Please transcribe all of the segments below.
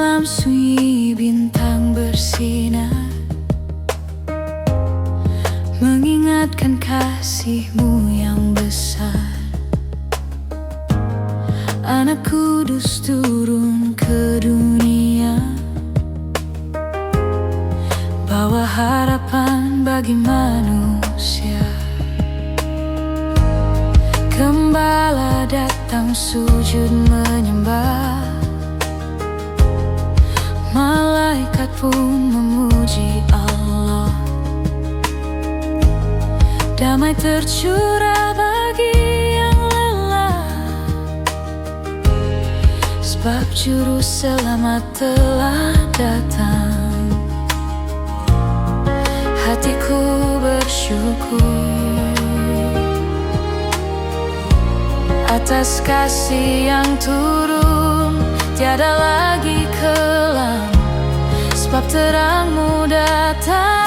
malam sunyi bintang bersinar, mengingatkan kasih-Mu yang besar. Anak Kudus turun ke dunia, bawa harapan bagi manusia. Gembala datang sujud menyembah, malaikat pun memuji Allah. Damai tercurah bagi yang lelah, sebab Juru Selamat telah datang. Hatiku bersyukur atas kasih yang turun, tiada lagi kelam, sebab terang-Mu datang.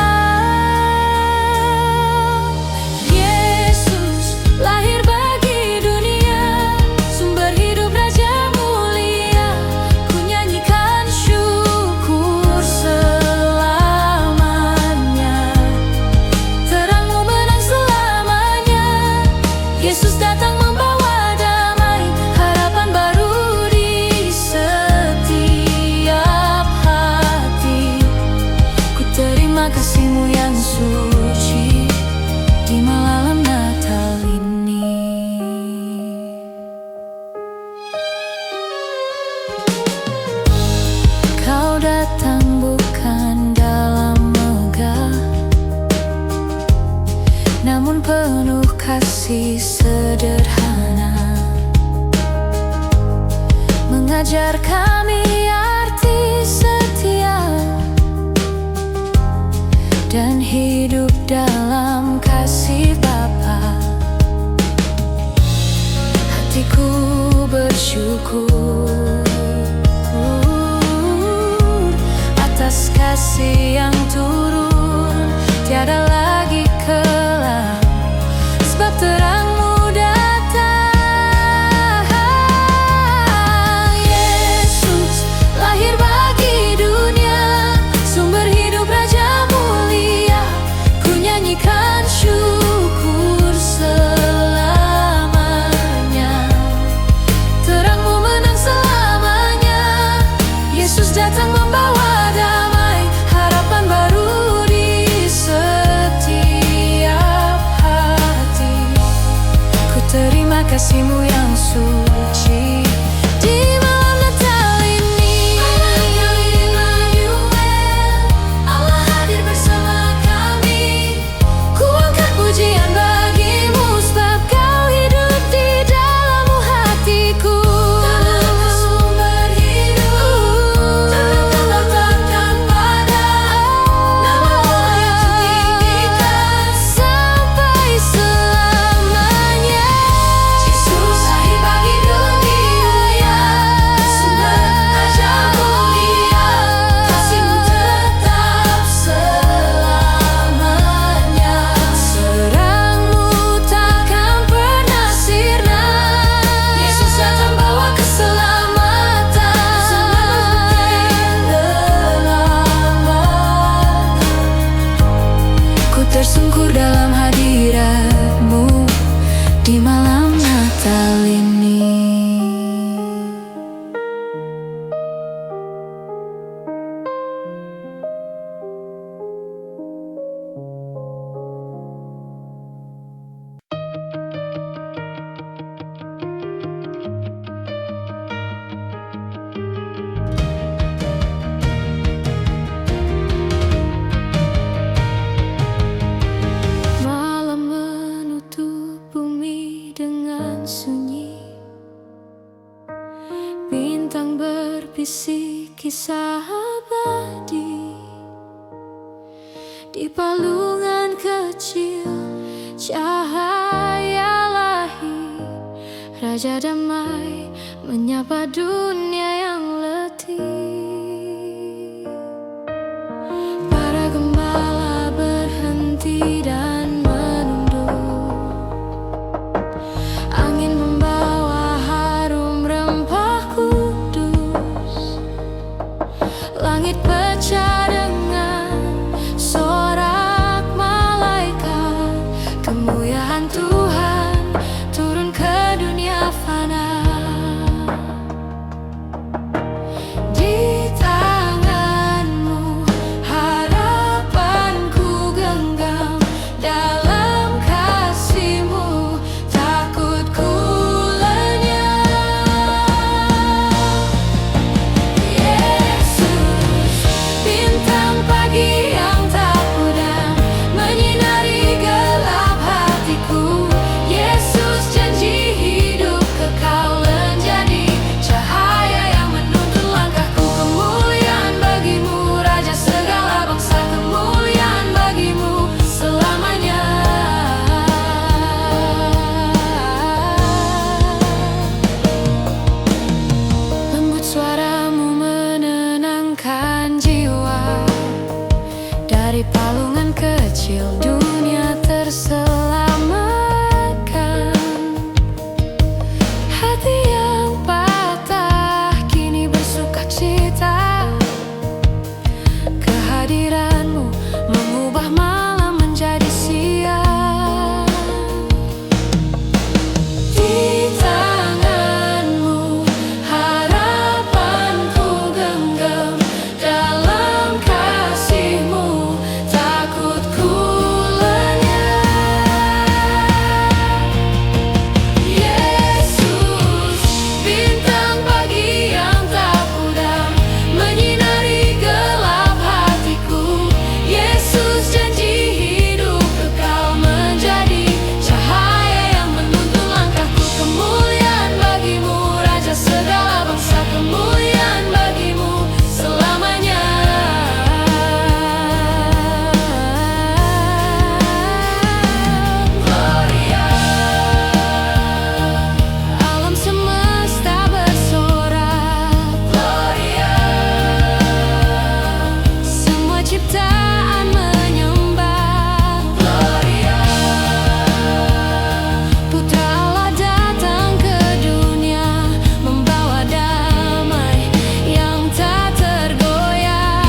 Yesus lahir bagi dunia, sumber hidup Raja mulia. Ku nyanyikan syukur selamanya. Terang-Mu menang selamanya. Yesus datang membawa kasih-Mu yang suci di malam Natal ini. Kau datang bukan dalam megah, namun penuh kasih sederhana, mengajar kami arti setia dan hidup dalam kasih Bapa. Hatiku bersyukur atas kasih yang turun, tiada lagi kelam, sebab terang-Mu datang. Yesus lahir bagi dunia, sumber hidup Raja mulia. Ku nyanyikan syukur selamanya. Terang-Mu menang selamanya. Yesus datang membawa damai, harapan baru di setiap hati. Ku terima kasih-Mu yang suci di malam Natal ini. Allah hadir bersama kami. Ku angkat pujian bagi-Mu, sebab Kau hidup di dalam hatiku. Tanahku sumber hidup, jangan letakkan pada nama-Mu yang tinggikan sampai selamanya. Yesus lahir bagi dunia, sumber Raja mulia. Kasih-Mu tetap selamanya. Terang-Mu takkan pernah sirna. Yesus datang bawa keselamatan. Ku tersungkur dalam hadirat-Mu di malam Natal ini. Malam menutup bumi dengan sunyi, bintang berbisik kisah abadi. Di palungan kecil cahaya lahir, Raja damai menyapa dunia yang letih. Para gembala berhenti dan menunduk. Angin membawa harum rempah kudus. Langit pecah dengan sorak malaikat. Kemuliaan Tuhan turun ke dunia fana. Di tanganmu harapanku genggam, dalam kasihmu takutku lenyap. Yesus, bintang pagi yang tak pudar, menyinari gelap hatiku. Yesus, janji hidup kekal menjadi cahaya yang menuntun langkahku. Kemuliaan bagimu, Raja segala bangsa, kemuliaan bagimu selamanya. Lembut suaramu menenangkan jiwa, dari palungan kecil dunia terselamatkan. Hati yang patah kini bersukacita, kehadiranmu mengubah malam menjadi siang. Di tanganmu harapanku genggam, dalam kasihmu takutku lenyap. Yesus, bintang pagi yang tak pudar, menyinari gelap hatiku. Yesus, janji hidup kekal menjadi cahaya yang menuntun langkahku. Kemuliaan bagimu, Raja segala bangsa, kemuliaan bagimu selamanya. Gloria, alam semesta bersorak. Gloria, semua ciptaan menyembah. Gloria, Putra Allah datang ke dunia, membawa damai yang tak tergoyahkan.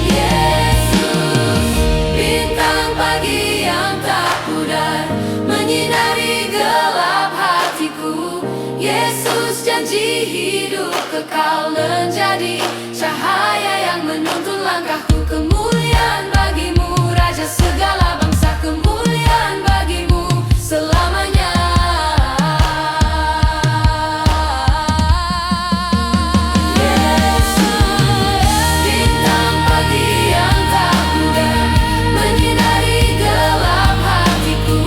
Yesus, bintang pagi yang tak pudar, menyinari gelap hatiku. Yesus, janji hidup kekal menjadi cahaya yang menuntun langkahku. Kemuliaan bagimu, Raja segala bangsa, kemuliaan bagimu selamanya. Yesus, bintang pagi yang tak pudar, menyinari gelap hatiku.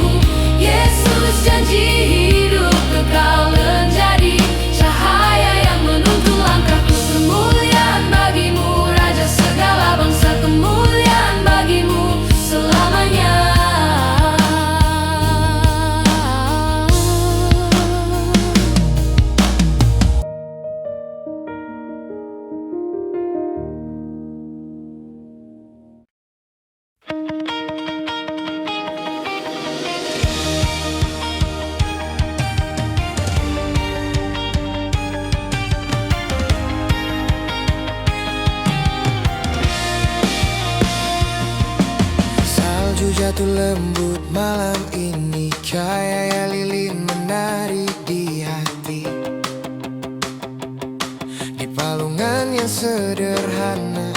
Yesus, janji hidup kekal menjadi cahaya yang menuntun langkahku. Kemuliaan bagimu, Raja segala bangsa, kemuliaan bagimu selamanya. Salju jatuh lembut malam ini, cahaya lilin menari di hati. Di palungan yang sederhana,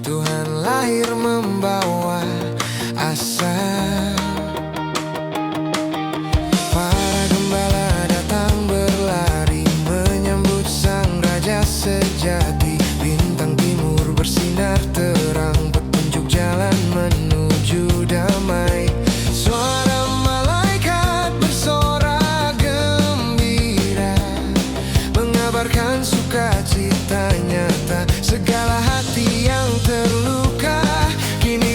Tuhan lahir membawa asa. Para gembala datang berlari menyambut sang Raja sejati. Bintang timur bersinar terang, petunjuk jalan menuju damai. Suara malaikat bersorak gembira, mengabarkan sukacita nyata. Segala hati yang terluka kini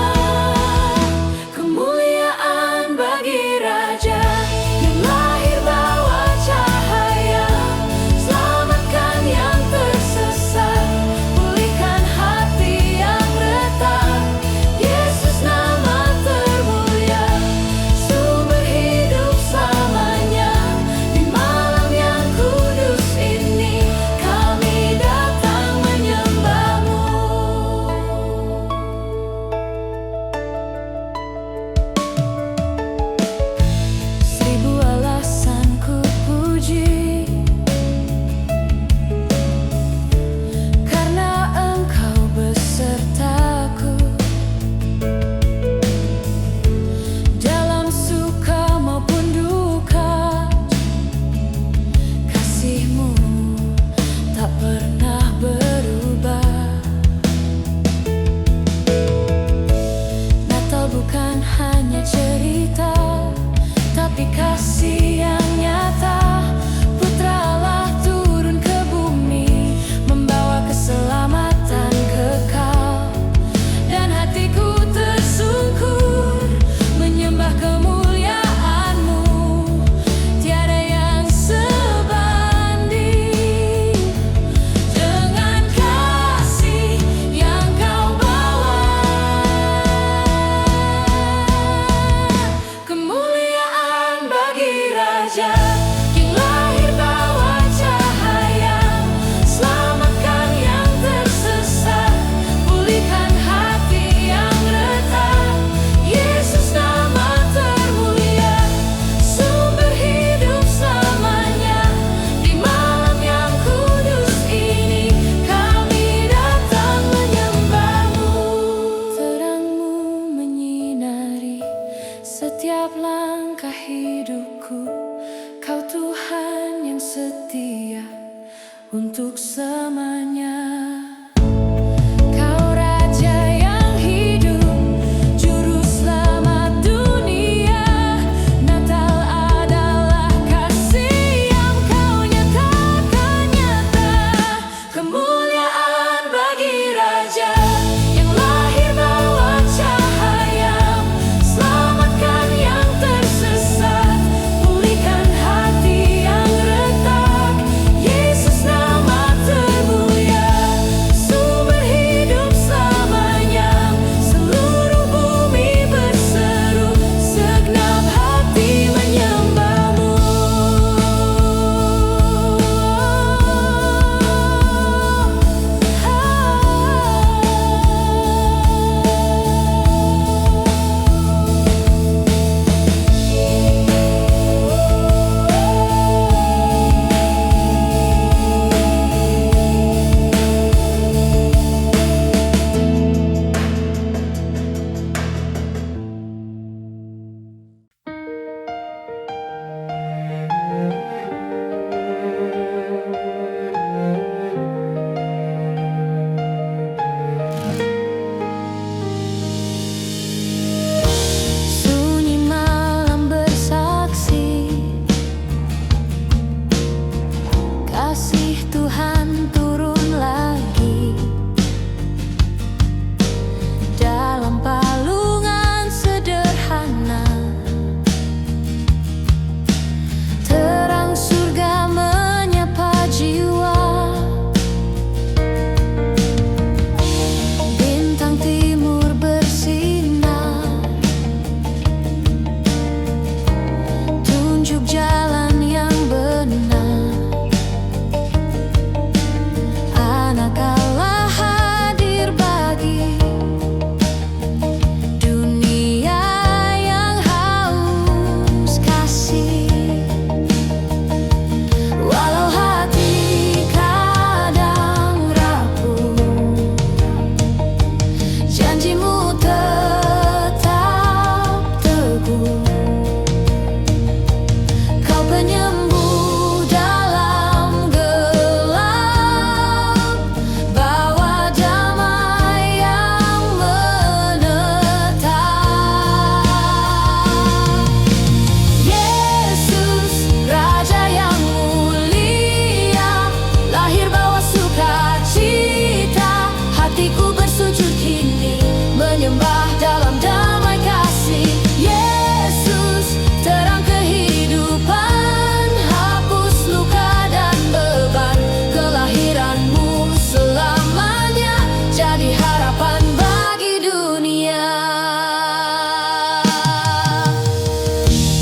bersujud kini, menyembah dalam damai kasih. Yesus, terang kehidupan, hapus luka dan beban. Kelahiranmu selamanya jadi harapan bagi dunia.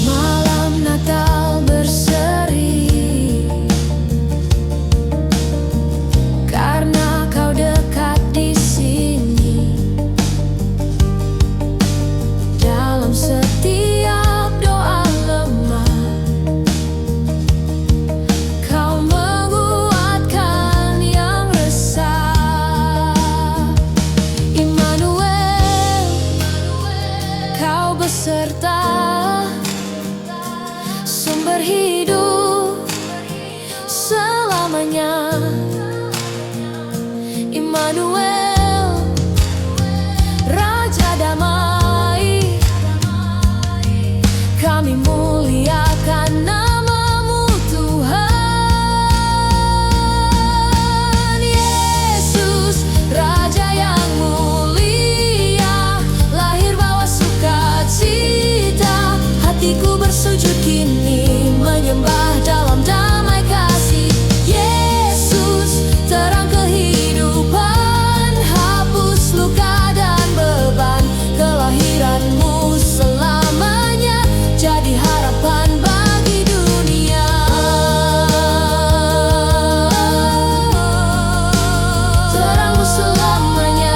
Malam Natal berseri karena kau dekat di sini. Dalam setiap doa lemah, kau menguatkan yang resah. Immanuel, kau beserta, sumber hidup selamanya. Immanuel, Raja damai, kami muliakan namamu Tuhan. Yesus, Raja yang mulia, lahir bawa sukacita. Hatiku bersujud kini, menyembah dalam damai kasih. Yesus, terang kehidupan, hapus luka dan beban. Kelahiranmu selamanya jadi harapan bagi dunia. Terangmu selamanya,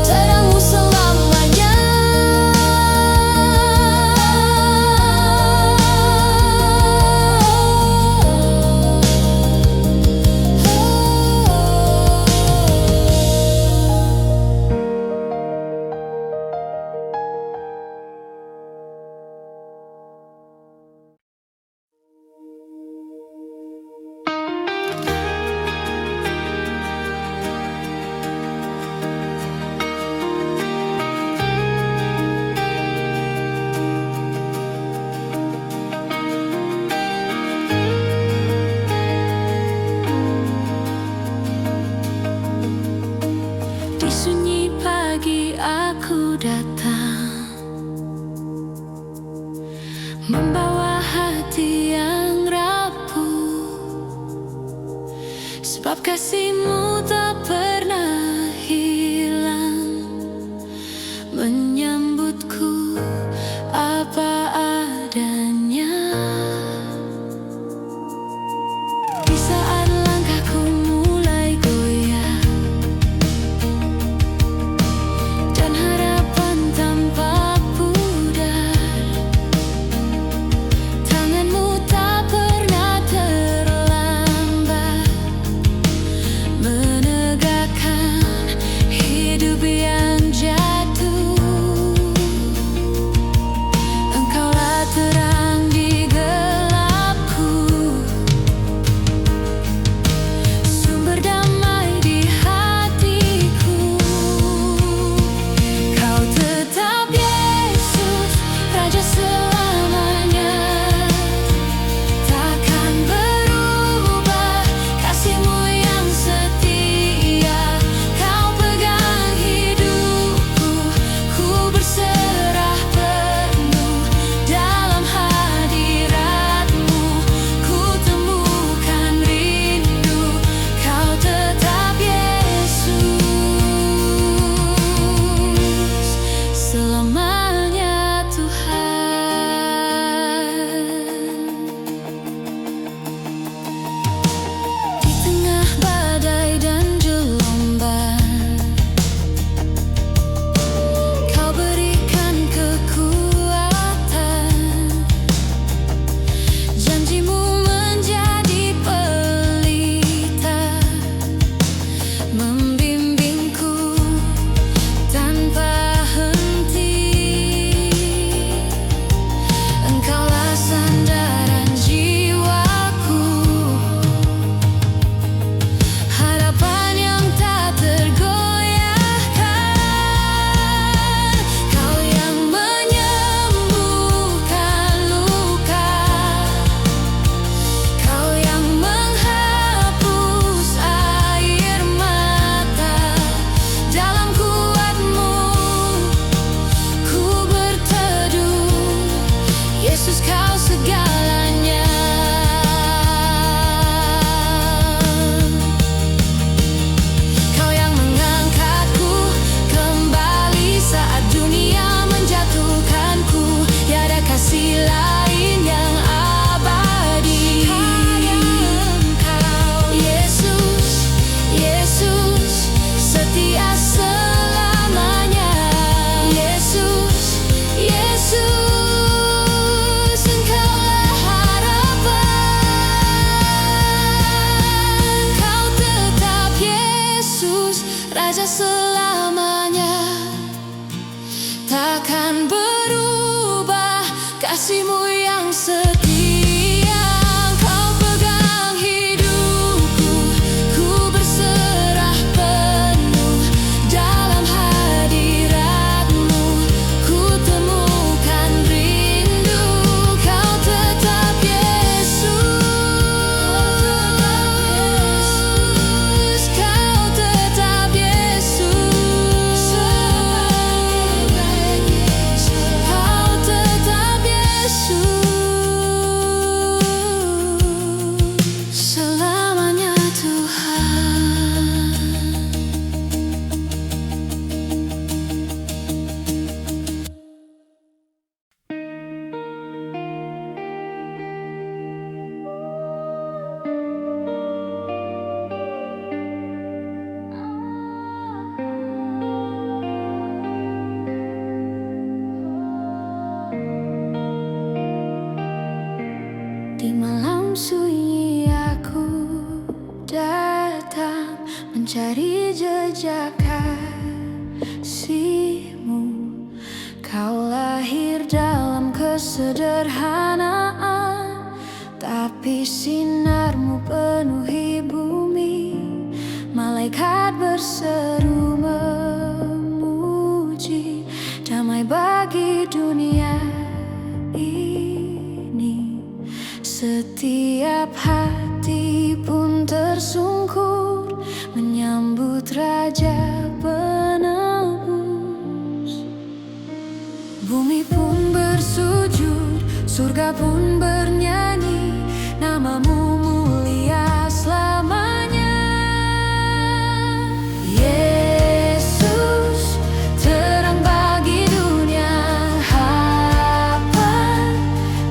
terangmu selamanya. Di sunyi pagi aku datang, membawa hati yang rapuh, sebab kasih-Mu tak pernah hilang, menyambutku apa adanya. Di saat langkahku mulai goyah dan harapan tampak pudar, tangan-Mu tak pernah terlambat menegakkan Raja selamanya takkan berubah, kasih-Mu yang setia Kau pegang hidupku, ku berserah penuh dalam hadirat-Mu, ku temukan rindu. Kau tetap Yesus, Kau tetap Yesus, Kau tetap Yesus, selamanya Tuhan. Di malam sunyi aku datang mencari jejak kasih-Mu. Kau lahir dalam kesederhanaan, tapi sinar-Mu penuhi bumi. Malaikat berseru memuji, damai bagi dunia ini. Setiap hati pun tersungkur menyambut Raja Penebus. Bumi pun bersujud, surga pun bernyanyi, nama-Mu mulia selamanya. Yesus, terang bagi dunia, harapan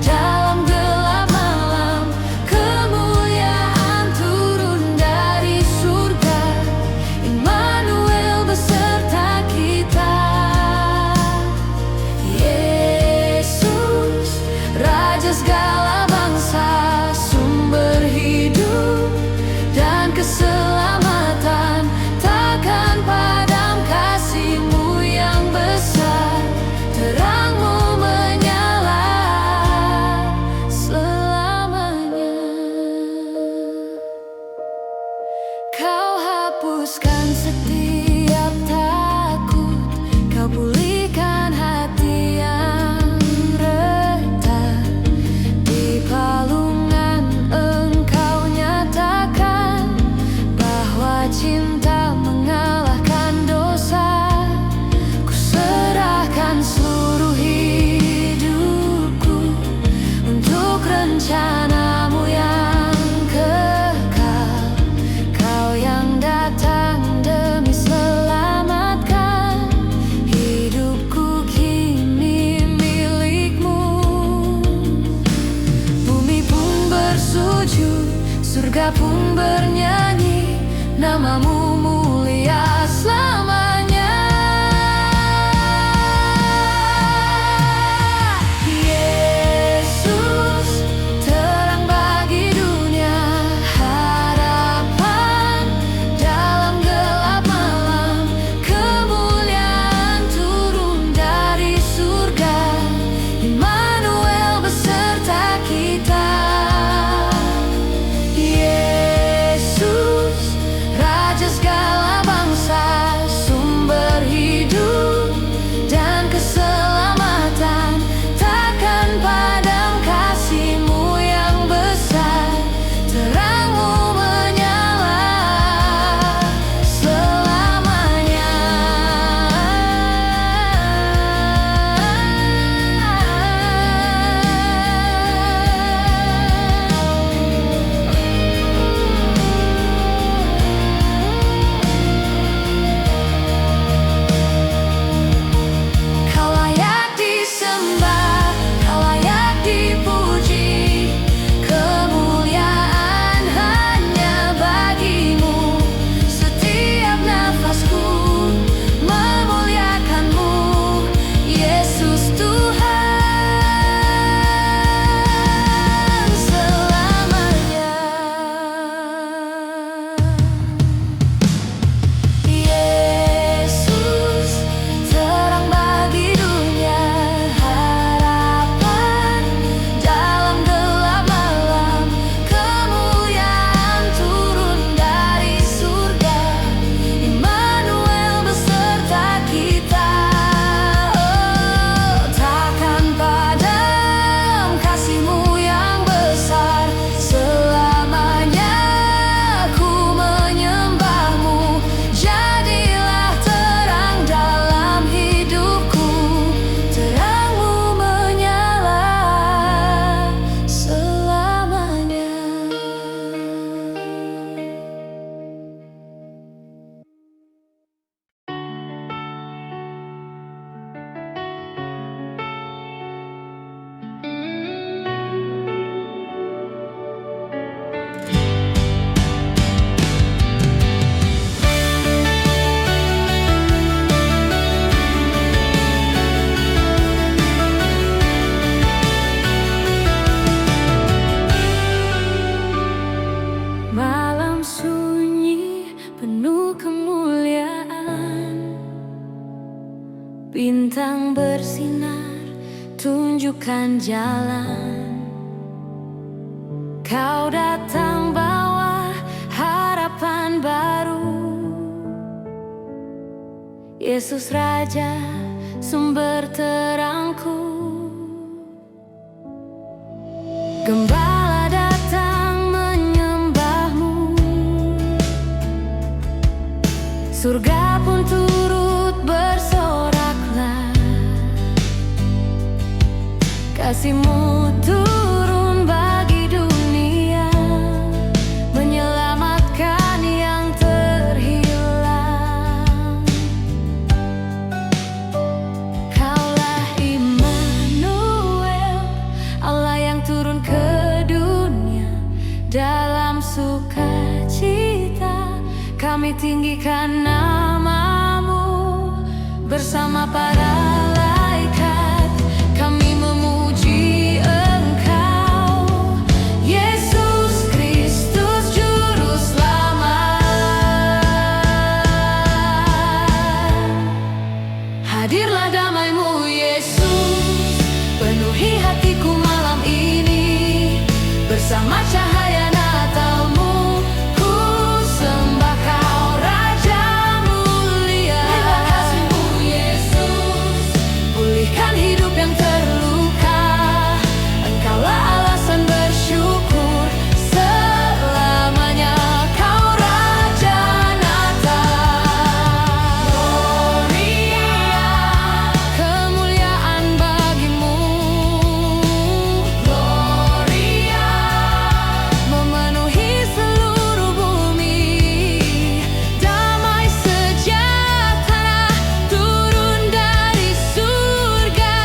dalam gelap malam, kemuliaan turun dari surga, Immanuel beserta kita. Yesus, Raja segala bangsa, sumber hidup dan keselamatan, takkan padam kasih-Mu yang besar, terang-Mu menyala selamanya. Kau hapuskan setiap takut, Kau pulihkan hati yang retak. Di palungan Engkau nyatakan bahwa cinta mengalahkan dosa. Ku serahkan seluruh hidupku untuk rencana-Mu yang kekal. Kau yang datang demi selamatkan hidupku, kini milik-Mu. Bumi pun bersujud, surga pun bernyanyi, nama-Mu yang bersinar, tunjukkan jalan. Kau datang bawa harapan baru, Yesus Raja, sumber terangku. Gembala datang menyembahmu, surga pun turut bersoraklah. Kasih-Mu turun bagi dunia, menyelamatkan yang terhilang. Kaulah Immanuel, Allah yang turun ke dunia. Dalam sukacita kami tinggikan nama-Mu, bersama para malaikat kami memuji Engkau, Yesus Kristus Juru Selamat. Hadirlah damai-Mu Yesus, penuhi hatiku malam ini. Bersama cahaya Natal-Mu ku sembah Kau, Raja mulia. Terima kasih-Mu Yesus, pulihkan hidup yang terluka. Engkaulah alasan bersyukur selamanya. Kau Raja Natal. Gloria, kemuliaan bagi-Mu. Gloria, memenuhi seluruh bumi. Damai sejahtera turun dari surga.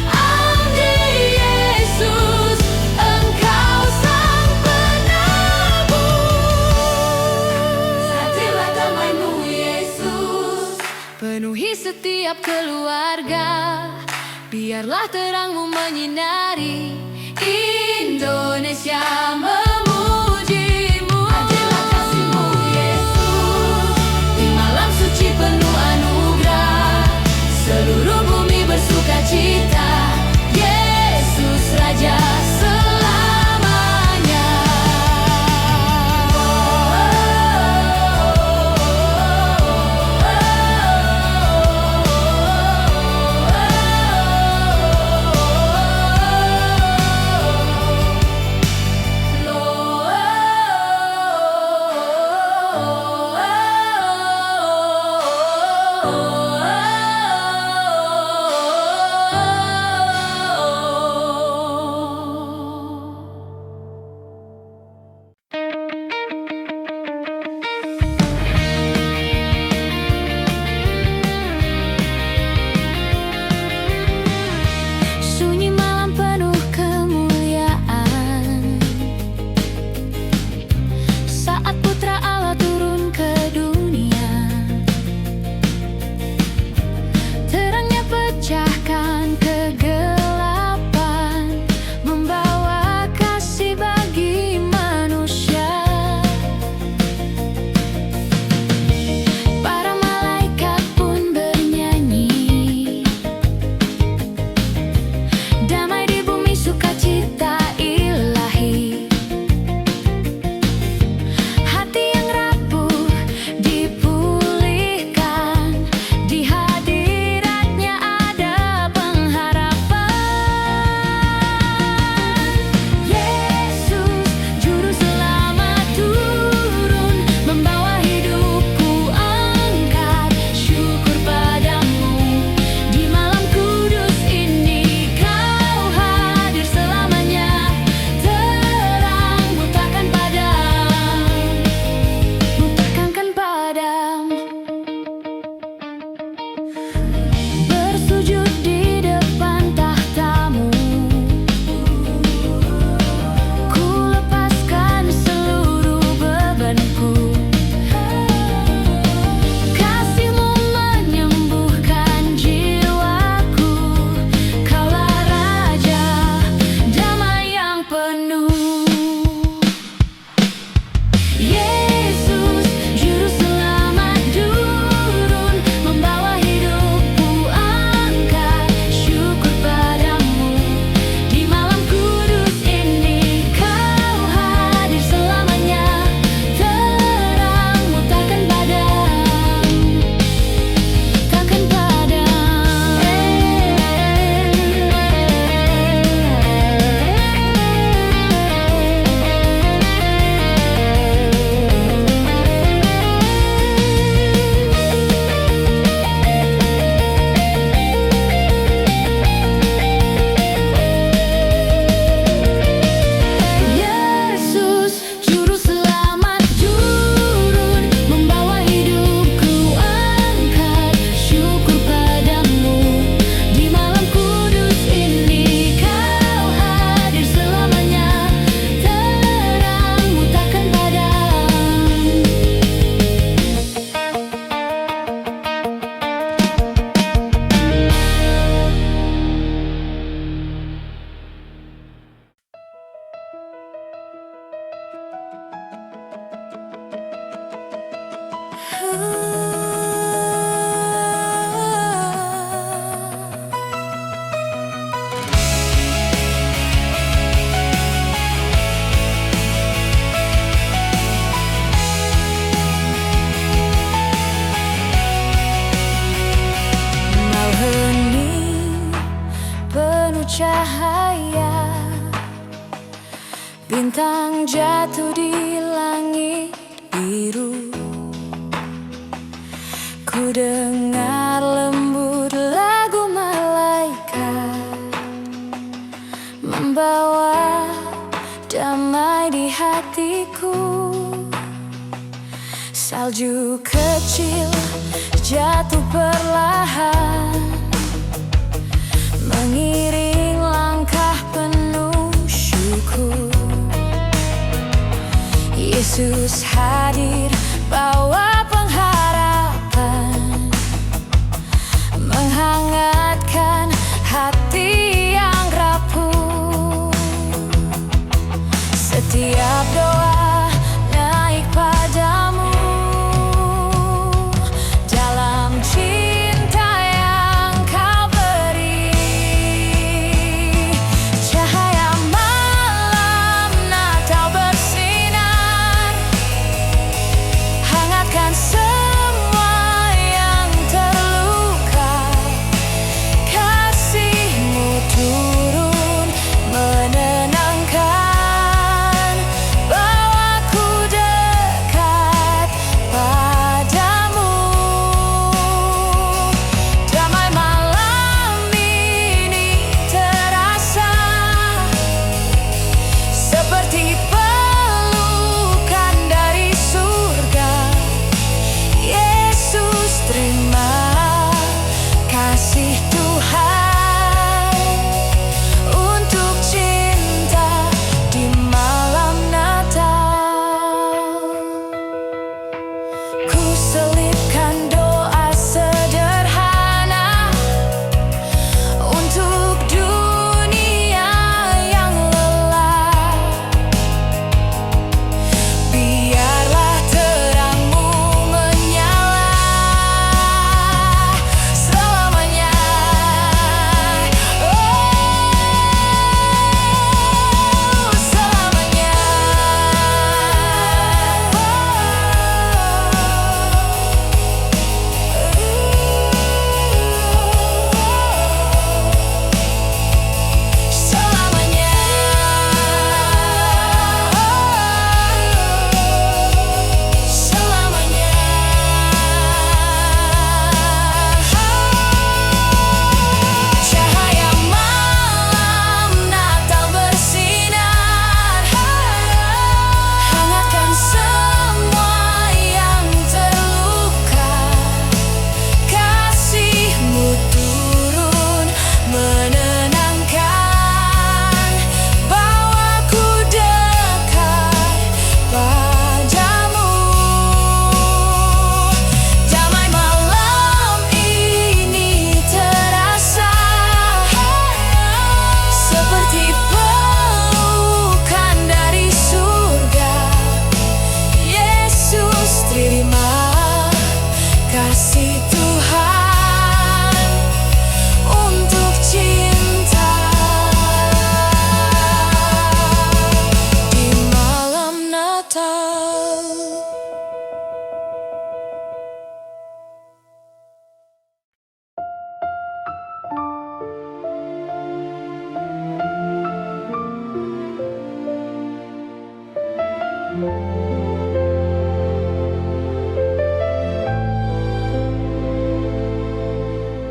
Amin Yesus, Engkau sang penebus. Hadirlah damai-Mu Yesus, penuhi setiap keluarga. Biarlah terang-Mu menyinari Indonesia, memuji-Mu. Hadirlah kasih-Mu Yesus, di malam suci penuh anugerah. Seluruh bumi bersukacita, Yesus Raja selamanya. Gloria, Mau hening penuh cahaya, bintang jatuh di langit biru. Ku dengar lembut lagu malaikat membawa damai di hatiku. Salju kecil jatuh perlahan, mengiring langkah penuh syukur. Yesus hadir bawa pengharapan, menghangatkan hati yang rapuh. Setiap doa naik padamu, dalam cinta yang kau beri. Cahaya malam Natal bersinar, hangatkan semua yang terluka. Kasih-Mu turun menenangkan, bawaku dekat padamu. Damai malam ini terasa seperti pelukan dari surga. Yesus, terima kasih Tuhan untuk cinta di malam Natal. Ku selipkan doa sederhana untuk dunia yang lelah. Biarlah terang-Mu menyala selamanya. Oh, selamanya. Selamanya. Selamanya. Cahaya malam Natal bersinar, hangatkan semua yang terluka. Kasih-Mu turun menenangkan, bawaku dekat padamu. Damai malam ini terasa seperti pelukan dari surga. Yesus, terima kasih Tuhan untuk cinta di malam Natal.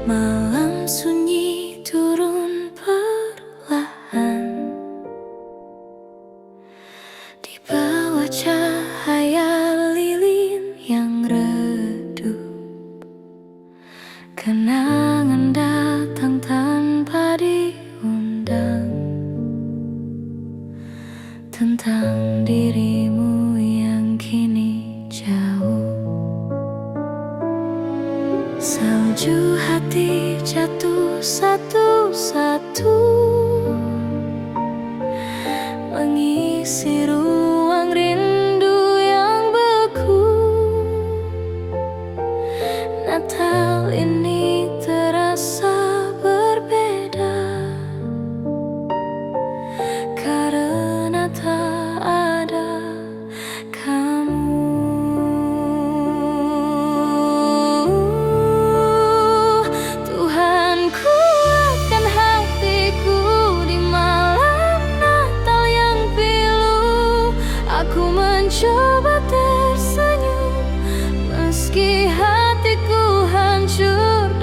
Malam sunyi turun perlahan, di bawah cahaya lilin yang redup. Kenangan datang tanpa diundang, tentang dirimu yang kini jauh. Salju hati jatuh satu-satu, mengisi ruang rindu yang beku.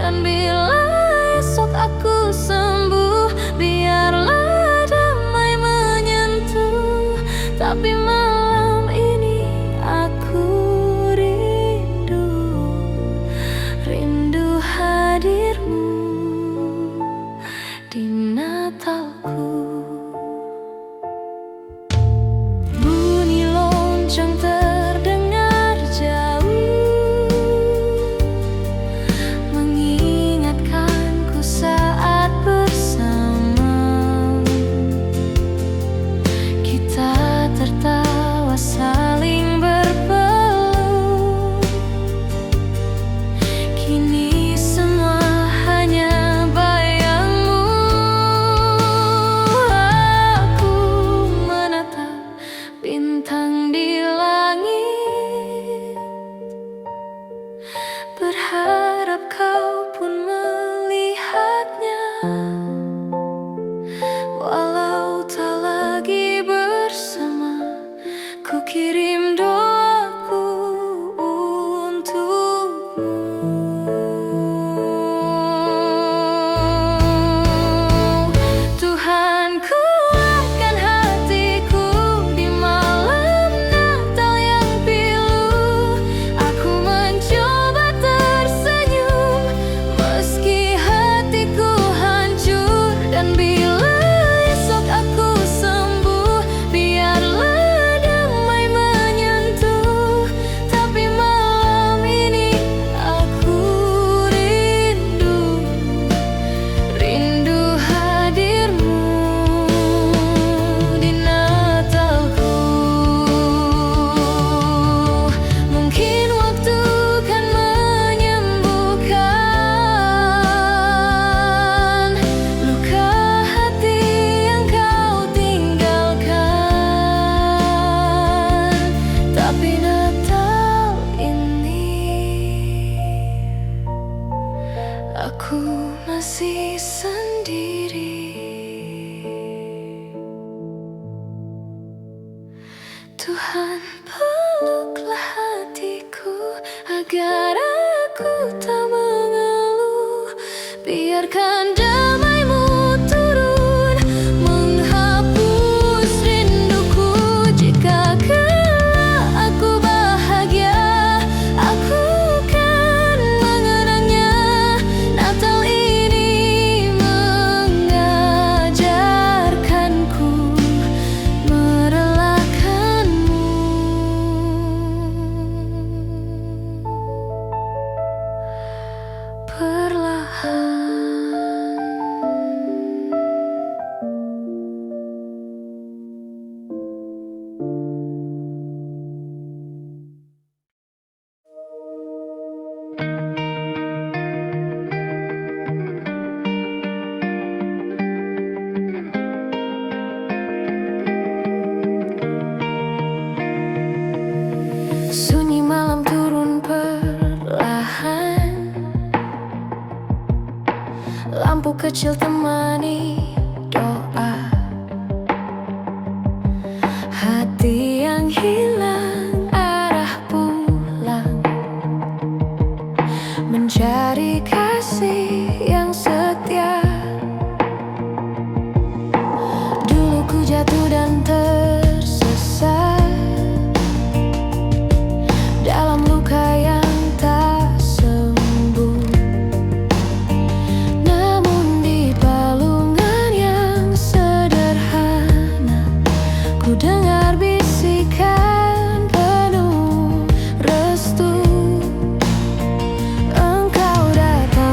Dan bila esok aku sembuh, biarlah damai menyentuh. Tapi malam ini aku rindu, rindu hadirmu di Natalku. Bunyi lonceng terdengar jauh, mengingatkanku saat bersama. Kita tertawa saling berpeluk. Kini semua hanya bayangmu. Aku menatap bintang di langit, berharap kau pun melihatnya. Walau tak lagi bersama, ku kirim doaku untukmu. Tuhan, kuatkan hatiku di malam Natal yang pilu. Aku mencoba tersenyum meski hatiku hancur. Dan bila esok aku sembuh, biarlah damai menyentuh. Tapi malam ini aku rindu, rindu hadirmu di Natalku. Mungkin waktu kan menyembuhkan luka hati yang kau tinggalkan. Tapi Natal ini aku masih sendiri. Tuhan, peluklah hatiku agar aku tak mengeluh. Biarkan damai-Mu turun menghapus rinduku. Jika kelak aku bahagia, aku kan mengenangnya. Natal ini mengajarkanku merelakanmu. Perlahan sunyi malam turun perlahan. Lampu kecil temani doa. Hati yang hilang arah pulang, mencari kasih yang setia. Dulu ku jatuh dan tersesat dalam luka yang tak sembuh. Namun di palungan yang sederhana, ku dengar bisikan penuh restu. Engkau datang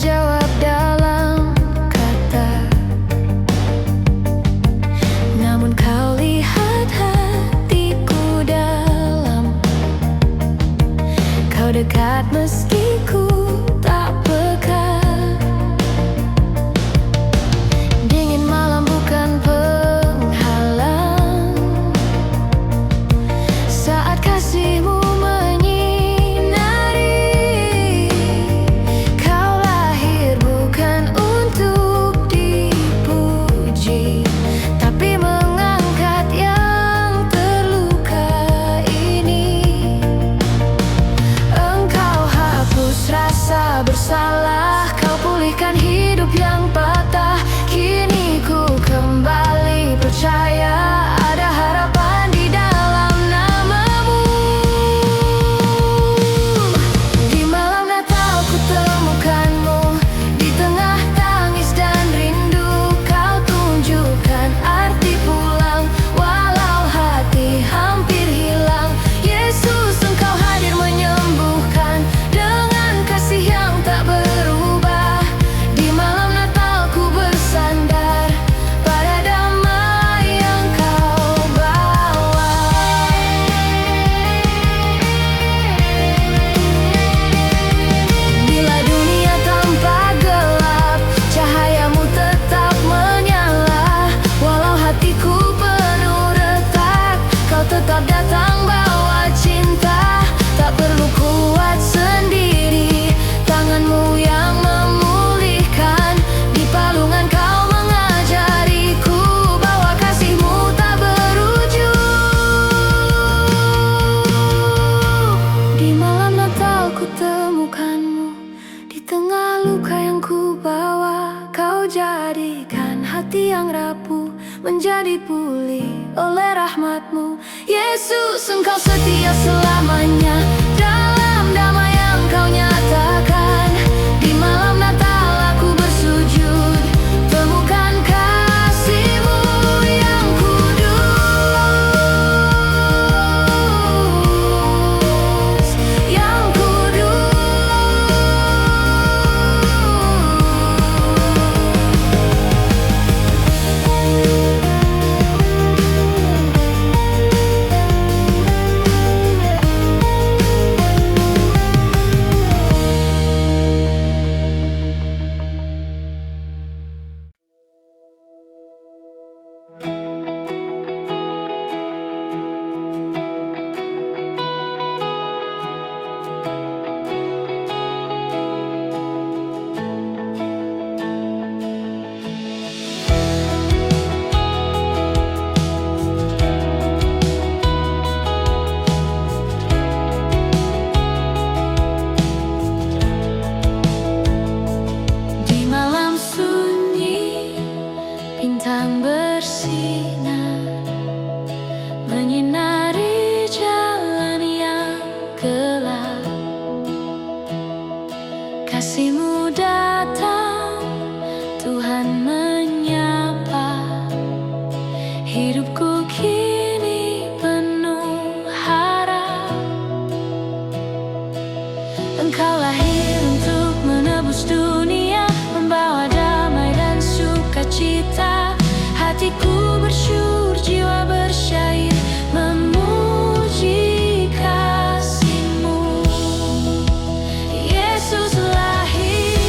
terjawab dalam kata, namun kau lihat hatiku dalam. Kau dekat meski ku tak peka. Dingin malam bukan penghalang saat kasihmu menyinari. Kau lahir bukan untuk dipuji, tapi mengangkat yang terluka ini. Engkau hapus rasa bersalah, kau pulihkan hidup yang patah. Kini ku kembali percaya ada harapan di dalam namamu. Di malam Natal ku temukanmu, di tengah tangis dan rindu. Kau tunjukkan arti pulang, walau hati hampir hilang. Yesus, Engkau hadir menyembuhkan dengan kasih yang tak berubah. Di malam Natal ku bersandar pada damai yang Kau bawa. Bila dunia tampak gelap, cahayamu tetap menyala. Walau hatiku penuh retak, Kau tetap datang bawa cinta. Tak perlu kuat sendiri, tanganmu yang memulihkan. Di palungan Kau mengajariku bahwa kasihmu tak berujung. Di malam Natal ku temukanmu, di tengah luka yang ku bawa. Kau jadikan hati yang rapuh menjadi pulih oleh rahmat-Mu. Yesus, Engkau setia selamanya dalam damai yang Kau nyatakan. Di malam Natal aku bersujud, temukan kasih-Mu yang kudus, yang kudus. Di malam sunyi, bintang bersinar menyinari jalan yang gelap. Kasih-Mu datang, Tuhan menyapa. Hidupku kini penuh harap. Engkau lahir untuk menebus dunia, membawa damai dan sukacita. Hatiku bersyukur, jiwa bersyair memuji kasih-Mu. Yesus lahir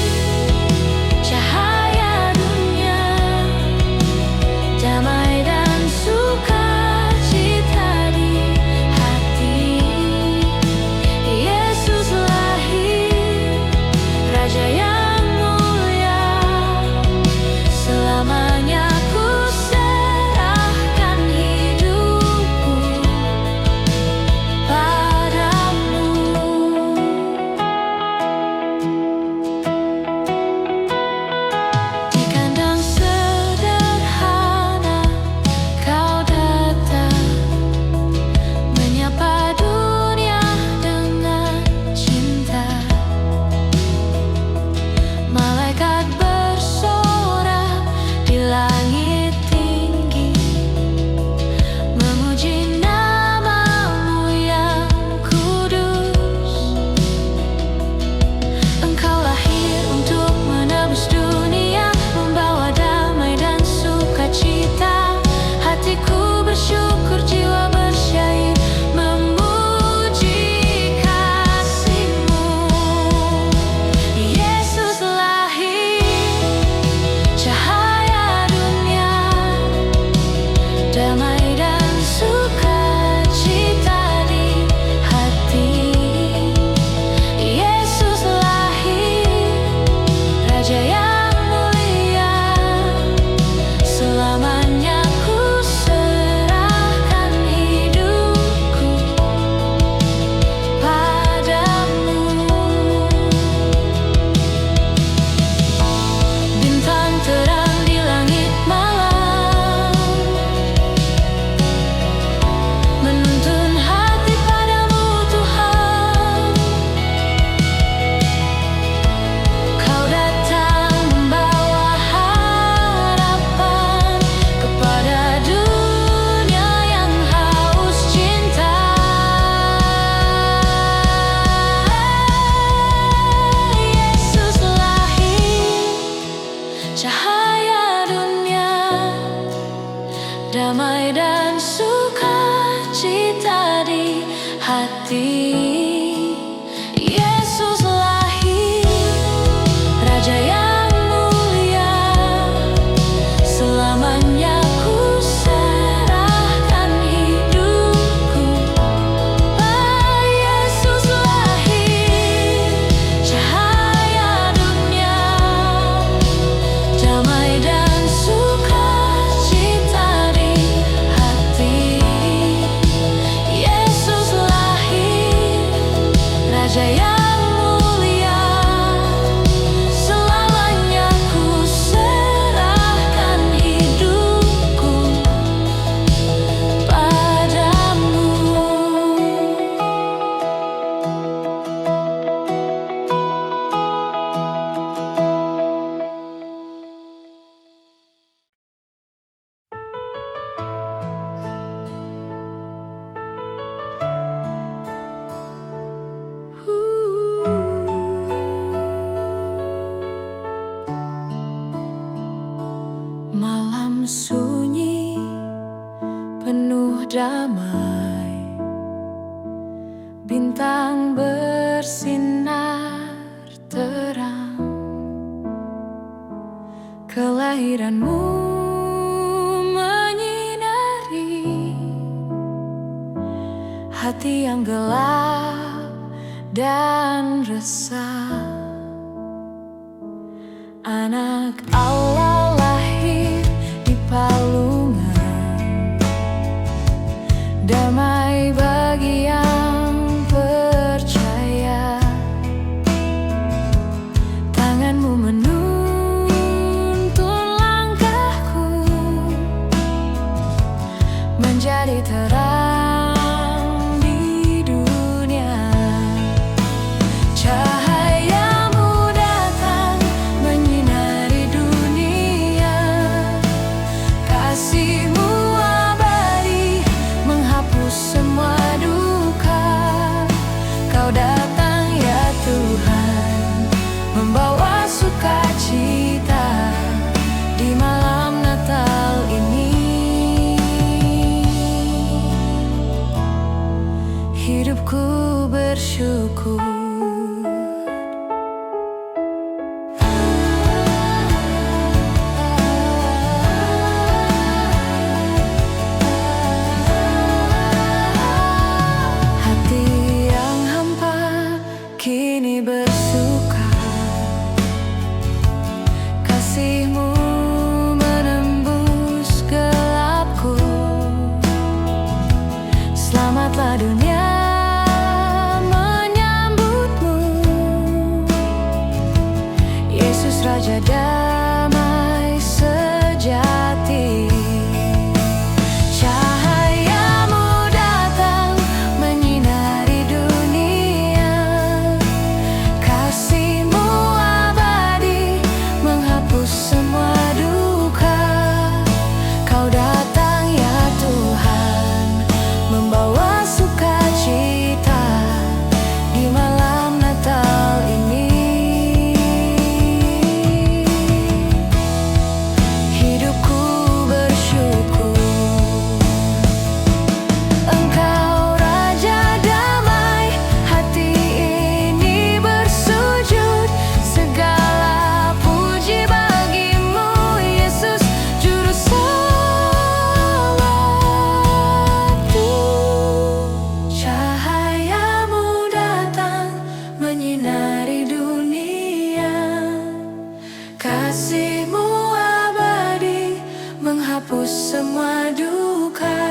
sunyi, penuh damai. Bintang bersinar terang, kelahiranmu menyinari hati yang gelap dan resah. Anak Allah lahir di palungan, damai bagi yang percaya. Tanganmu menuntun langkahku, menjadi terang di dunia. Cahayamu datang menyinari dunia, kasihmu abadi menghapus semua duka. Kau datang ya Tuhan, membawa sukacita di malam Natal ini. Hidupku bersyukur. Hati yang hampa kini bersuka, kasihmu menembus gelapku. Selamatlah dunia menyambutmu, Yesus Raja damai sejati. Cahayamu datang menyinari dunia, kasihmu abadi menghapus semua duka. Kau datang ya Tuhan, membawa sukacita di malam Natal ini. Hidupku bersyukur. Engkau Raja damai, hati ini bersujud. Segala puji bagimu, Yesus Juru Selamatku. Cahayamu datang menyinari dunia, kasihmu abadi menghapus semua duka.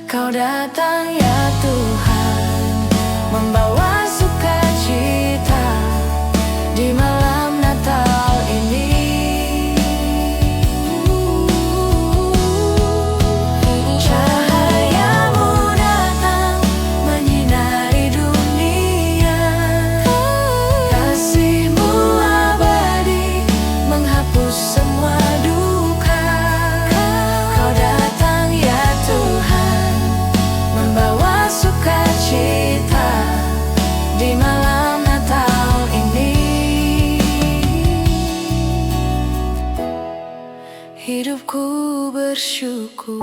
Kau datang ya Tuhan, membawa sukacita di malam Natal ini. Cahayamu datang menyinari dunia, kasihmu abadi menghapus semua duka. Kau datang ya Tuhan, membawa sukacita di malam Natal ini. Hidupku bersyukur.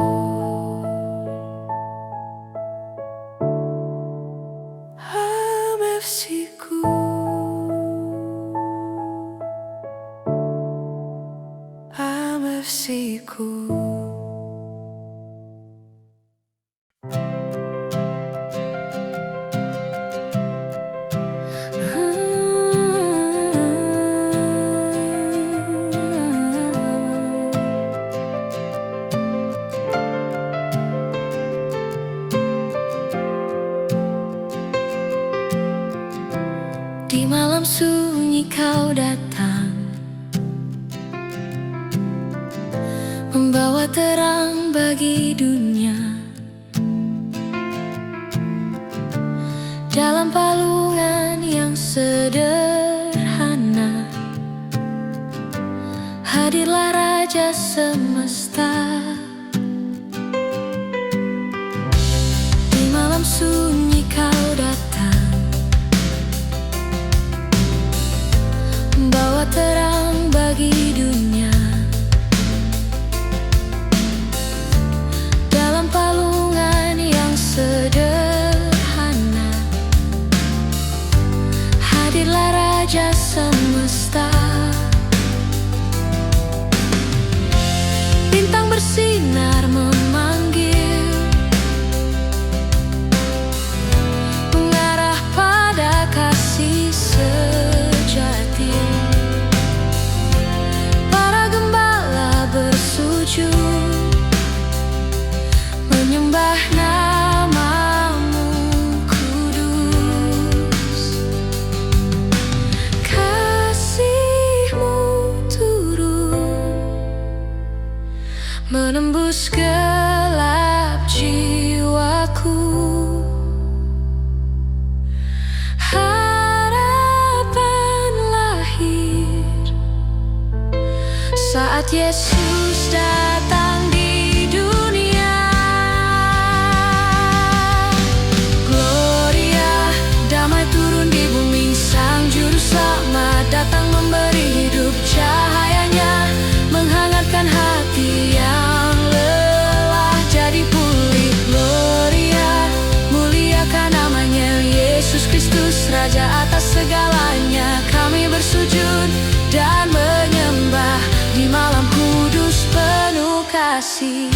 AMFC-ku, AMFC-ku. Di malam sunyi kau datang, membawa terang bagi dunia. Dalam palungan yang sederhana, hadirlah Raja semesta. Di malam sunyi kau datang, membawa terang bagi dunia. menembus gelap jiwaku. Harapan lahir saat Yesus datang di dunia. Gloria, damai turun di bumi, Sang Juru Selamat datang memberi hidup. Cahayanya menghangatkan hati yang lelah jadi pulih. Gloria, muliakan namanya Yesus Kristus, Raja atas segalanya. Kami bersujud dan menyembah di malam kudus penuh kasih.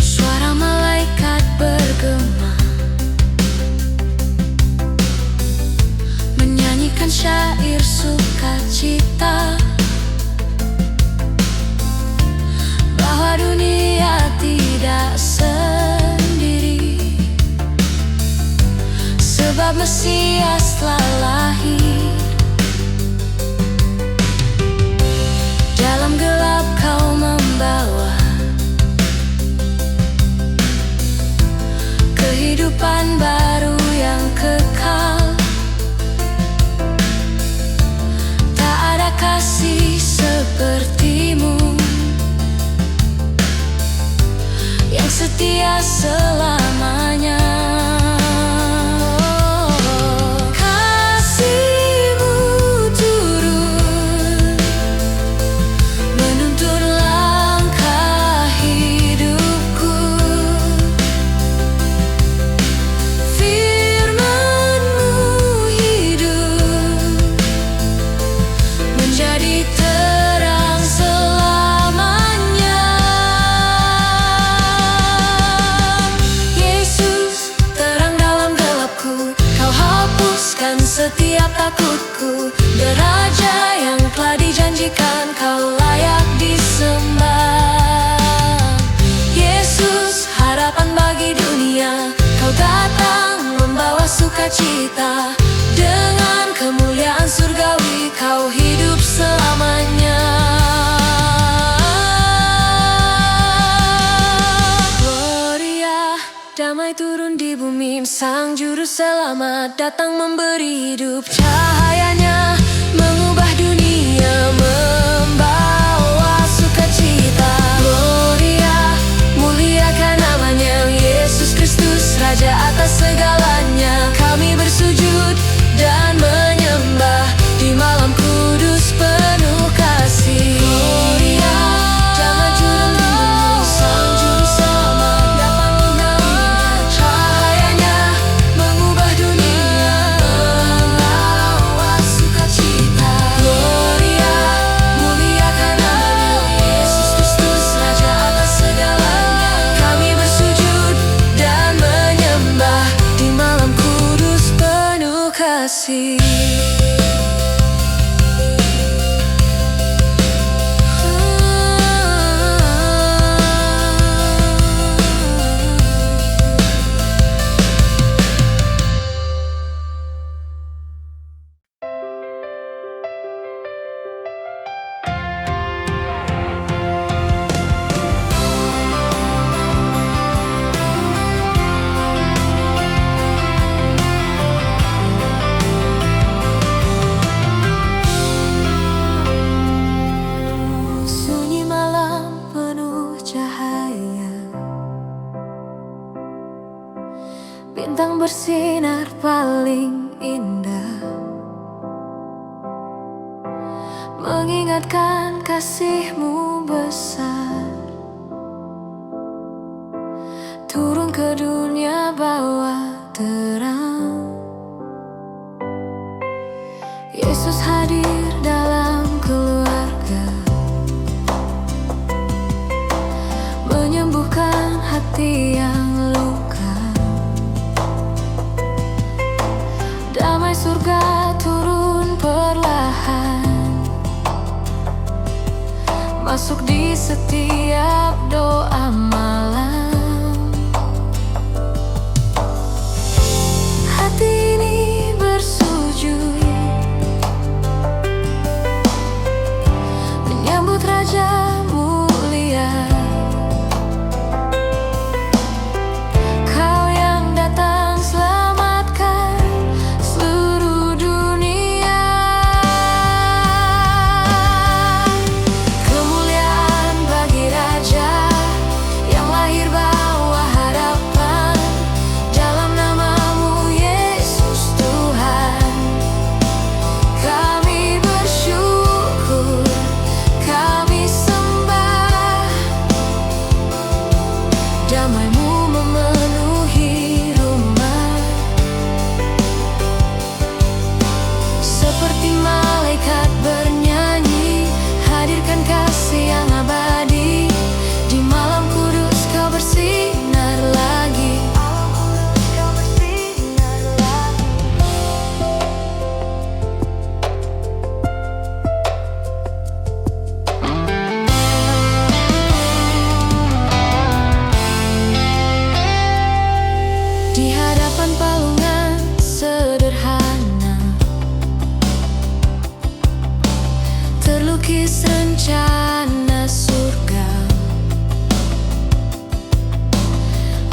Suara malaikat bergema, menyanyikan syair sukacita, bahwa dunia tidak sendiri, sebab Mesias telah lahir. Dalam gelap Kau membawa kehidupan baru yang kekal. Tak ada kasih seperti-Mu yang setia selamanya. Kasih-Mu turun menuntun langkah hidupku. Firman-Mu hidup menjadi terang selamanya. Yesus, terang dalam gelapku, Kau hapuskan setiap takutku. Raja yang telah dijanjikan, Kau layak disembah. Yesus, harapan bagi dunia, Kau datang membawa sukacita. Dengan kemuliaan surgawi Kau hidup selamanya. Gloria, damai turun di bumi, Sang Juru Selamat datang memberi hidup. Cahayanya mengubah dunia, membawa sukacita. Gloria, muliakan namanya Yesus Kristus, Raja atas segalanya. Kami bersujud dan menyembah di malam kudus penuh kasih. Gloria, damai turun di bumi, Sang Juru Selamat datang memberi. Cahayanya mengubah dunia, membawa sukacita. Gloria, muliakan namanya Yesus Kristus, Raja atas segalanya. Kami bersujud dan menyembah di malam kudus penuh kasih. Sunyi malam penuh cahaya, bintang bersinar paling indah, mengingatkan kasih-Mu besar. Turun ke dunia bawa terang. Yesus hadir dalam keluarga, menyembuhkan hati yang luka. Damai surga turun perlahan, masuk di setiap doa malam. Raja mulia, Kau yang datang selamatkan seluruh dunia. Kemuliaan bagi Raja yang lahir bawa harapan, dalam nama-Mu Yesus Tuhan. Kami bersyukur, kami sembah, damai-Mu memenuhi rumah. Seperti malaikat bernyanyi, hadirkan kasih yang abadi. Di malam kudus Kau bersinar lagi. Di hadapan palungan sederhana terlukis rencana surga.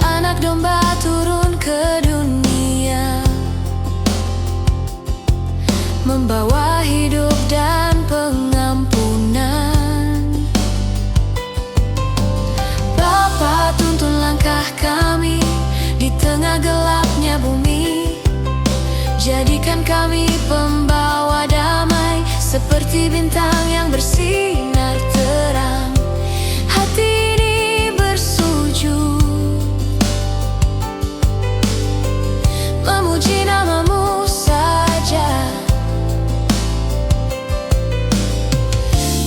Anak domba turun ke dunia, membawa hidup dan pengampunan. Bapa, tuntun langkah kami di tengah gelapnya bumi. Jadikan kami pembawa damai, seperti bintang yang bersinar terang. Hati ini bersujud, memuji nama-Mu saja.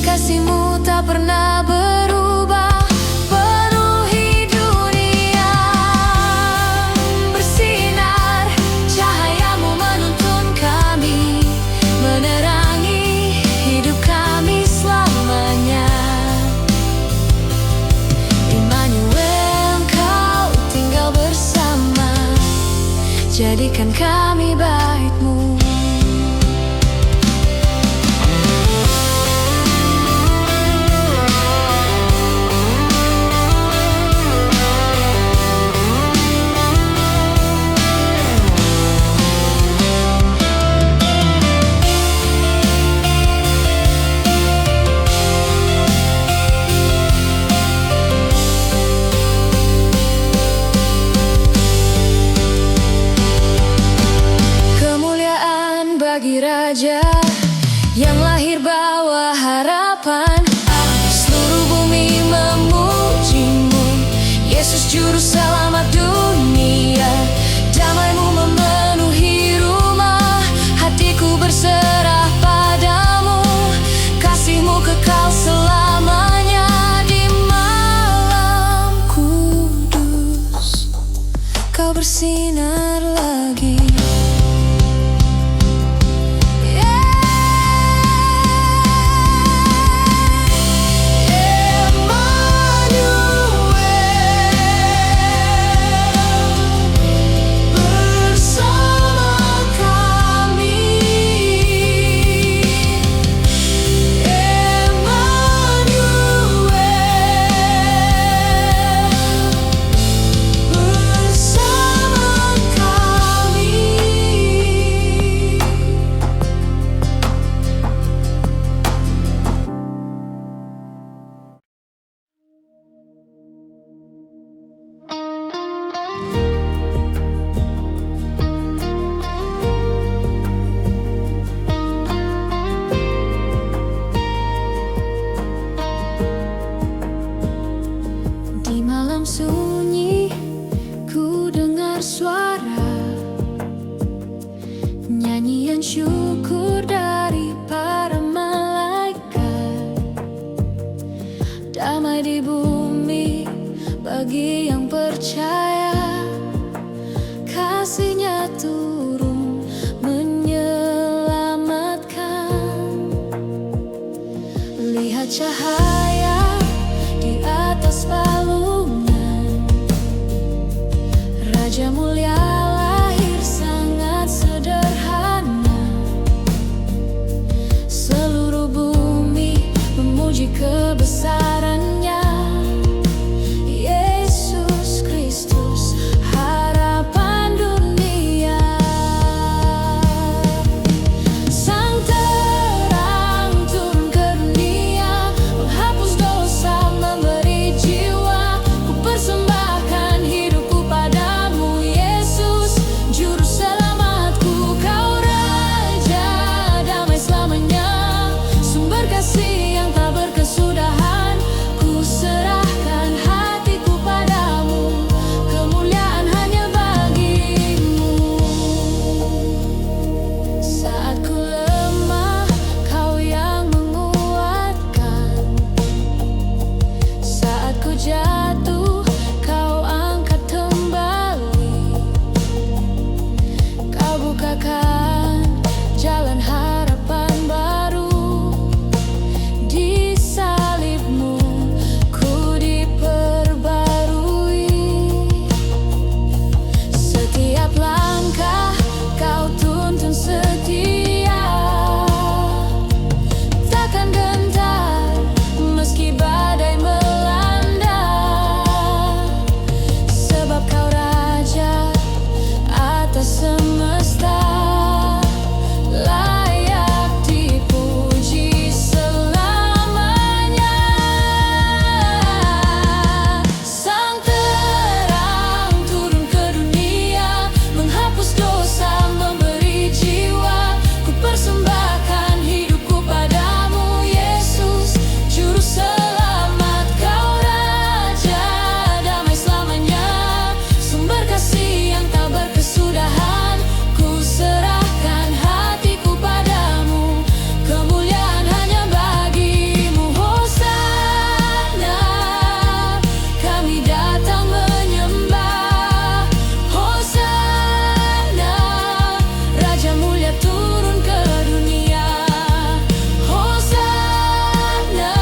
Kasih-Mu tak pernah berubah, penuhi dunia. Bersinar, cahaya-Mu menuntun kami, menerangi hidup kami selamanya. Immanuel, Kau tinggal bersama, jadikan kami bait-Mu. Kemuliaan bagi Raja yang lahir bawa harapan. Seluruh bumi memuji-Mu, Yesus Juru Selamat dunia. Damai-Mu memenuhi rumah, hatiku berserah padamu. Kasih-Mu kekal selamanya. Di malam kudus Kau bersinar lagi. Sunyi, ku dengar suara nyanyian syukur dari para malaikat. Damai di bumi bagi yang percaya, kasih-Nya turun menyelamatkan. Lihat cahaya di atas palungan, Raja mulia lahir sangat sederhana. Seluruh bumi memuji kebesarannya. Yesus Kristus, harapan dunia. Sang terang turun ke dunia, menghapus dosa, memberi jiwa. Ku persembahkan hidupku padamu, Yesus, juru selamatku. Kau Raja damai selamanya, sumber kasih yang tak berkesudahan. Ku serahkan hatiku padamu, kemuliaan hanya bagimu. Saat ku lemah, Kau yang menguatkan. Saat ku jatuh, Kau angkat kembali. Kau bukakan jalan harapan baru. Di salibmu ku diperbarui. Setiap langkah Kau tuntun setia. Takkan gentar meski badai melanda, sebab Kau Raja atas semesta, layak dipuji selamanya. Sang terang turun ke dunia, menghapus dosa, memberi jiwa. Ku persembahkan hidupku padamu, Yesus, juru selamat. Kau Raja damai selamanya, sumber kasih yang tak berkesudahan. Ku serahkan hatiku padamu, kemuliaan hanya bagimu. Hosana, kami datang menyembah. Hosana, Raja mulia turun ke dunia. Hosana,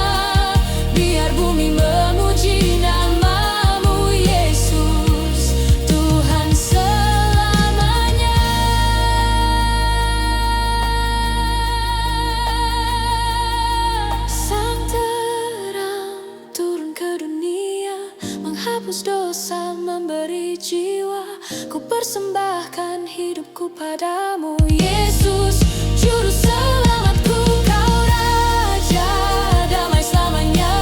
biar bumi memuji namamu, Yesus, Tuhan selamanya. Sang terang turun ke dunia, menghapus dosa, memberi jiwa. Ku persembahkan hidupku padamu, Yesus, juru selamatku. Kau Raja damai selamanya,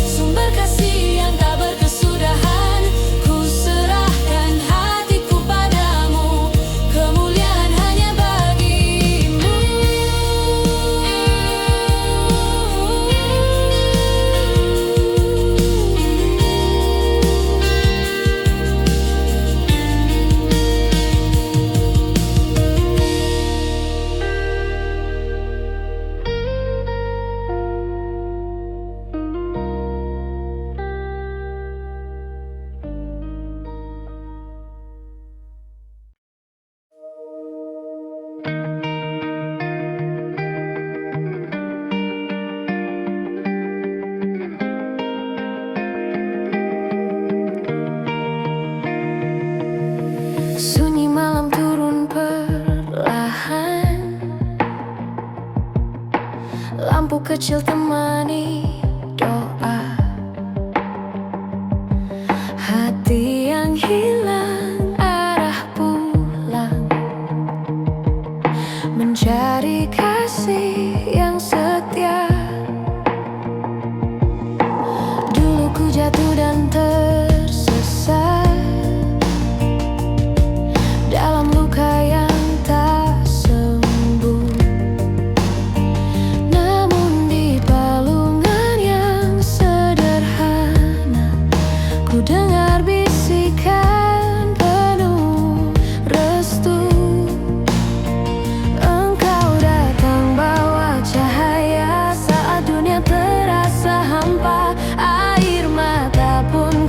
sumber kasih yang tak berkesudahan. Ku serahkan hatiku padamu, kemuliaan hanya bagimu. Sunyi malam turun perlahan, lampu kecil temani doa. Hati yang hilang arah pulang, mencari kasih yang setia. Dulu ku jatuh dan tersesat dalam luka yang tak sembuh. Namun di palungan yang sederhana, ku dengar bisikan penuh restu. Engkau datang bawa cahaya saat dunia terasa hampa. Air mata pun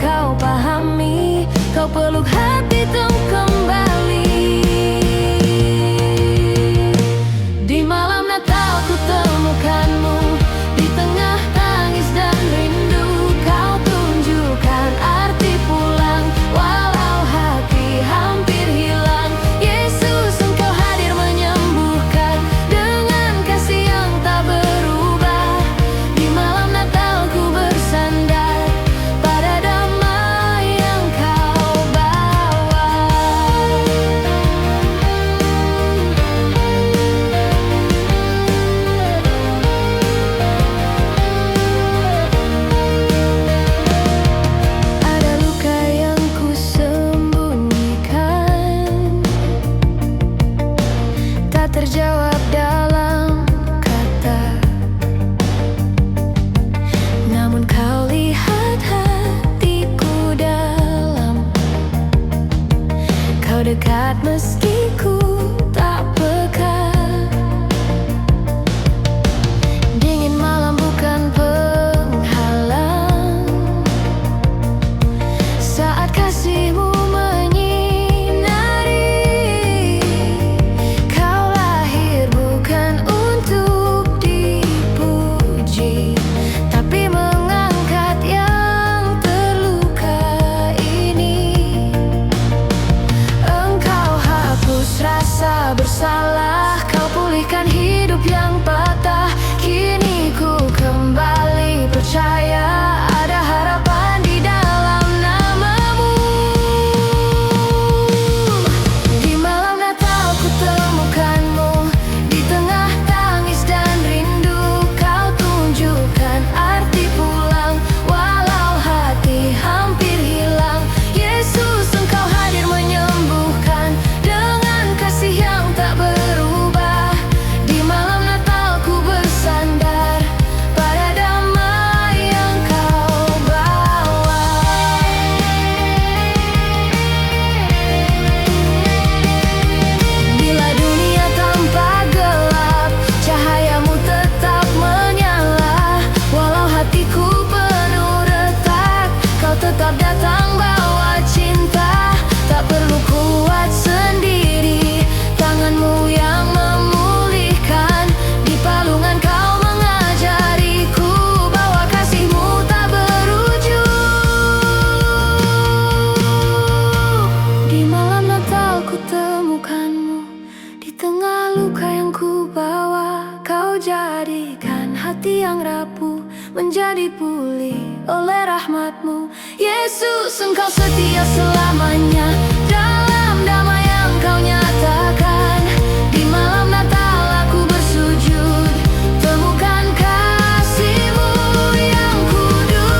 hatiku penuh retak, kau tetap datang bawa cinta. Tak perlu kuat sendiri, tanganmu yang memulihkan. Di palungan kau mengajariku bahwa kasihmu tak berujung. Di malam Natal ku temukanmu, di tengah luka yang ku bawa. Kau jadikan hati yang rapuh menjadi pulih oleh rahmatmu. Yesus, Engkau setia selamanya dalam damai yang Kau nyatakan. Di malam Natal aku bersujud, temukan kasih-Mu yang kudus,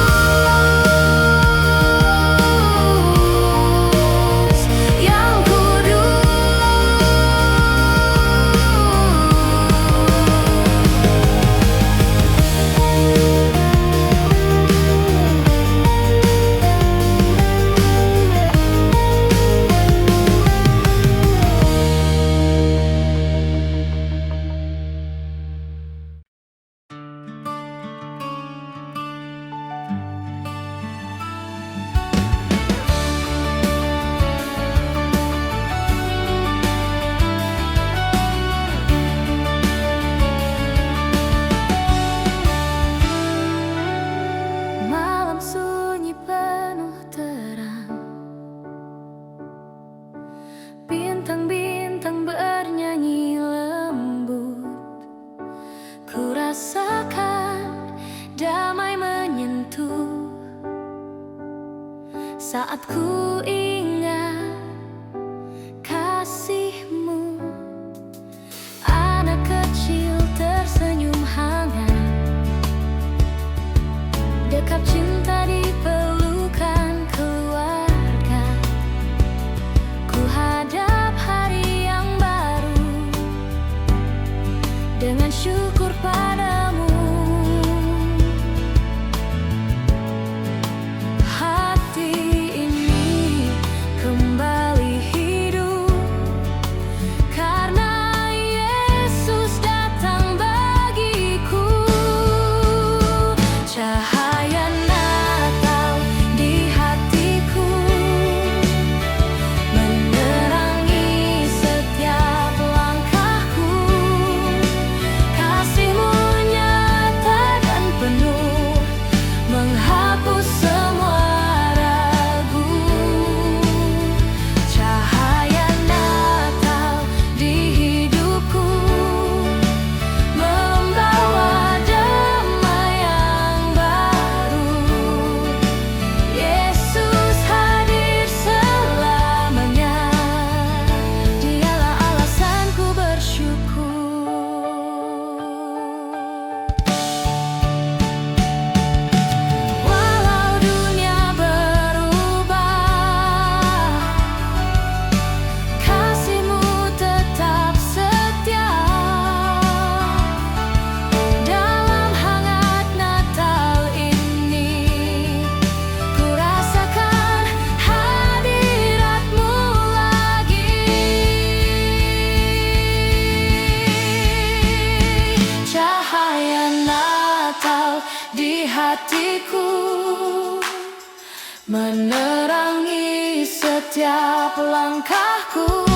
yang kudus. Malam sunyi penuh terang, bintang-bintang bernyanyi lembut. Ku rasakan damai menyentuh saat ku ingat kasih-Mu. Anak kecil tersenyum hangat, dekap cinta di pelukan keluarga. Ku hadap hari yang baru dengan syukur padamu. Hati ini kembali hidup karena Yesus datang bagiku. Cahaya Natal di hatiku menerangi setiap langkahku. Kasih-Mu nyata dan penuh, menghapus semua ragu. Cahaya Natal di hidupku membawa damai yang baru. Yesus hadir selamanya, Dialah alasanku bersyukur. Walau dunia berubah, kasih-Mu tetap setia. Dalam hangat Natal ini, ku rasakan hadirat-Mu lagi. Cahaya Natal di hatiku menerangi setiap langkahku.